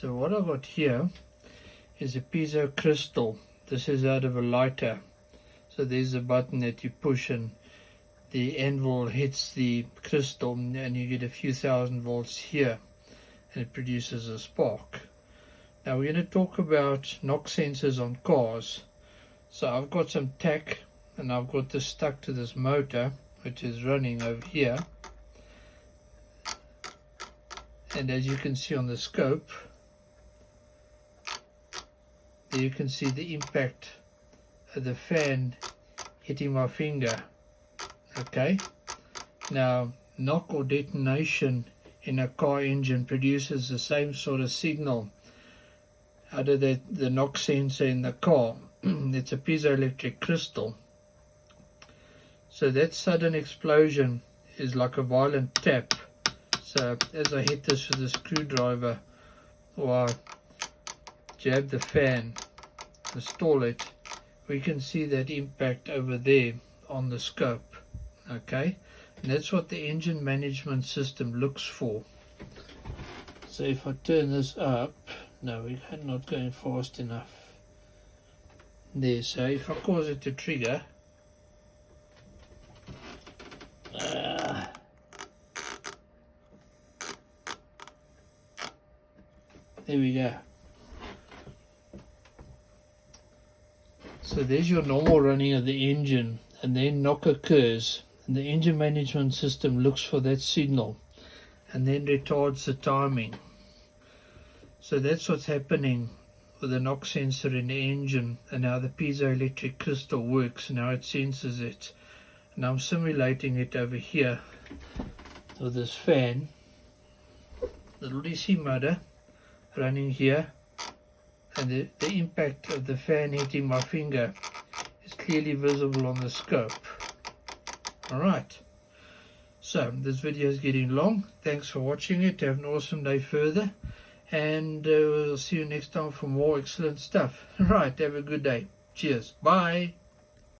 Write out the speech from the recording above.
So what I've got here is a piezo crystal. This is out of a lighter. So there's a button that you push and the anvil hits the crystal and you get a few thousand volts here and it produces a spark. Now we're going to talk about knock sensors on cars. So I've got some tack and I've got this stuck to this motor which is running over here. And as you can see on the scope, there you can see the impact of the fan hitting my finger. Okay, now knock or detonation in a car engine produces the same sort of signal out of the knock sensor in the car. It's a piezoelectric crystal. So that sudden explosion is like a violent tap. So as I hit this with a screwdriver or I jab the fan, install it, we can see that impact over there on the scope. Okay, and that's what the engine management system looks for. So if I turn this up, no, we're not going fast enough. There, so if I cause it to trigger, there we go. So there's your normal running of the engine, and then knock occurs, and the engine management system looks for that signal and then retards the timing. So that's what's happening with the knock sensor in the engine and how the piezoelectric crystal works and how it senses it. And I'm simulating it over here with this fan, little DC motor running here, and the impact of the fan hitting my finger is clearly visible on the scope. Alright, so this video is getting long. Thanks for watching it. Have an awesome day further, and we'll see you next time for more excellent stuff. Alright, have a good day. Cheers. Bye.